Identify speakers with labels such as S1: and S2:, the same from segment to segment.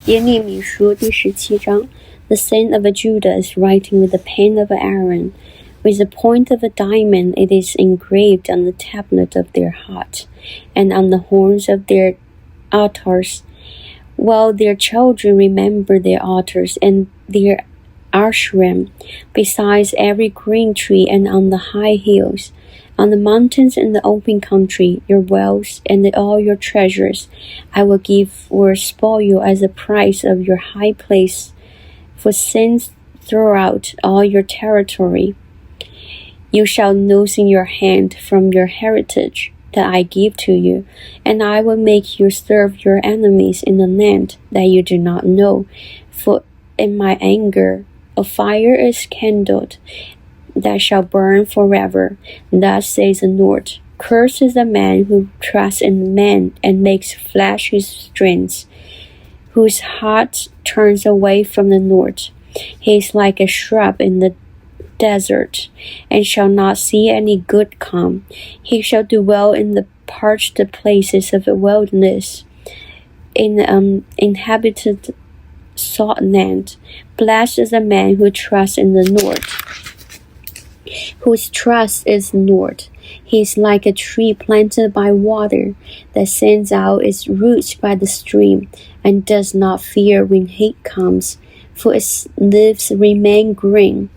S1: 耶利米书第17章 The son of Judah is writing with the pen of Aaron. With the point of a diamond it is engraved on the tablet of their heart, and on the horns of their altars. While their children remember their altars and their Asherim, besides every green tree and on the high hills, on the mountains in the open country, your wealth and all your treasures I will give for spoil as a price of your high place, for sins throughout all your territory. You shall loosen your hand from your heritage that I give to you, and I will make you serve your enemies in a land that you do not know. For in my anger a fire is kindled that shall burn forever. Thus says the Lord. Cursed is the man who trusts in man and makes flesh his strength, whose heart turns away from the Lord. He is like a shrub in the desert, and shall not see any good come. He shall dwell in the parched places of the wilderness, in inhabited salt land. Blessed is the man who trusts in the Lord, whose trust is Lord. He is like a tree planted by water, that sends out its roots by the stream, and does not fear when heat comes, for its leaves remain green,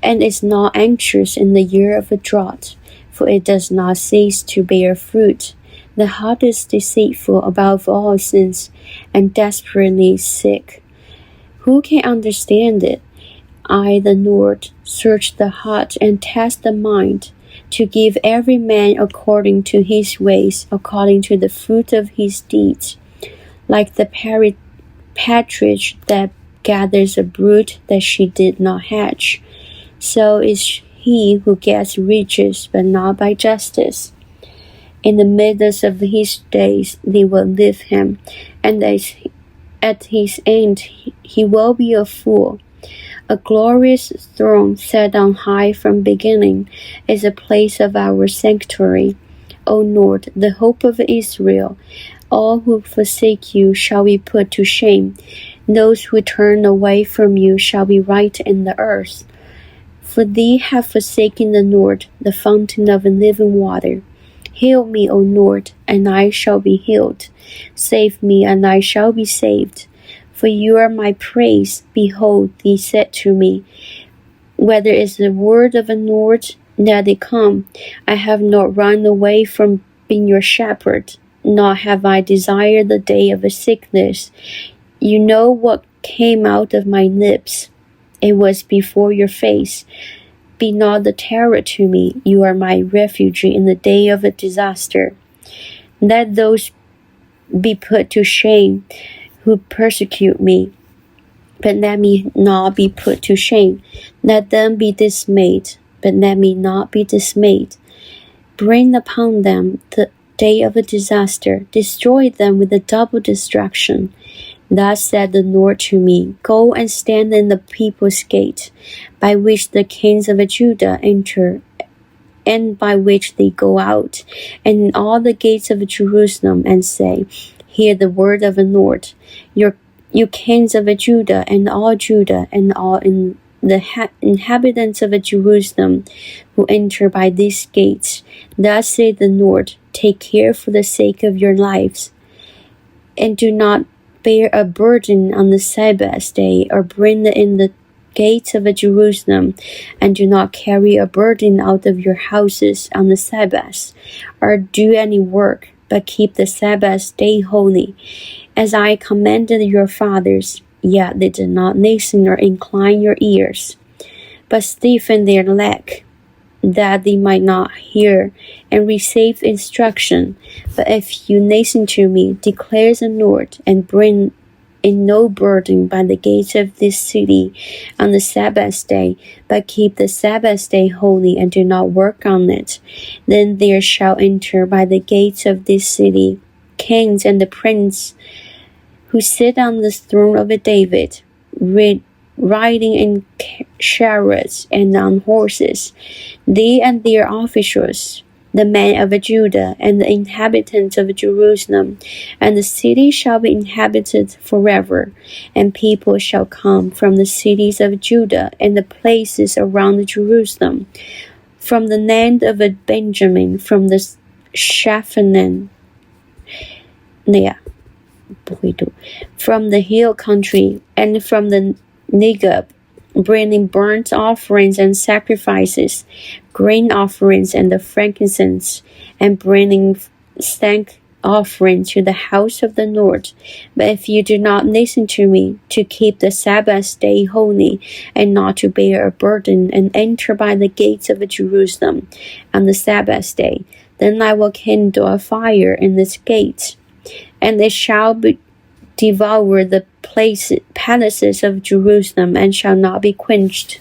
S1: and is not anxious in the year of a drought, for it does not cease to bear fruit. The heart is deceitful above all things, and desperately sick. Who can understand it? I, the Lord, search the heart and test the mind, to give every man according to his ways, according to the fruit of his deeds. Like the partridge that gathers a brood that she did not hatch, so is he who gets riches, but not by justice. In the midst of his days they will leave him, and at his end he will be a fool. A glorious throne set on high from beginning is a place of our sanctuary. O Lord, the hope of Israel, all who forsake you shall be put to shame. Those who turn away from you shall be right in the earth. For they have forsaken the Lord, the fountain of living water. Heal me, O Lord, and I shall be healed. Save me, and I shall be saved. For you are my praise. Behold, they said to me, whether is the word of the Lord that they come. I have not run away from being your shepherd, nor have I desired the day of a sickness. You know what came out of my lips. It was before your face. Be not the terror to me. You are my refuge in the day of a disaster. Let those be put to shame who persecute me, but let me not be put to shame. Let them be dismayed, but let me not be dismayed. Bring upon them the day of a disaster. Destroy them with a double destruction. Thus said the Lord to me, Go and stand in the people's gate, by which the kings of Judah enter, and by which they go out, and in all the gates of Jerusalem, and say, Hear the word of the Lord. You kings of Judah, and all in the inhabitants of Jerusalem, who enter by these gates. Thus saith the Lord, Take care for the sake of your lives, and do not bear a burden on the Sabbath day, or bring in the gates of Jerusalem, and do not carry a burden out of your houses on the Sabbath, or do any work, but keep the Sabbath day holy, as I commanded your fathers. Yet they did not listen or incline your ears, but stiffened their neck, that they might not hear and receive instruction. But if you listen to me, declares the Lord, and bring in no burden by the gates of this city on the Sabbath day, but keep the Sabbath day holy, and do not work on it, then there shall enter by the gates of this city kings and the prince who sit on the throne of David, riding in chariots and on horses, they and their officials. the men of Judah, and the inhabitants of Jerusalem, and the city shall be inhabited forever, and people shall come from the cities of Judah and the places around Jerusalem, from the land of Benjamin, from the Shaphanan, from the hill country, and from the Negeb, bringing burnt offerings and sacrifices, grain offerings and the frankincense, and bringing thank offering to the house of the Lord. But if you do not listen to me, to keep the Sabbath day holy, and not to bear a burden, and enter by the gates of Jerusalem on the Sabbath day, then I will kindle a fire in its gates, and it shall devour the palaces of Jerusalem, and shall not be quenched.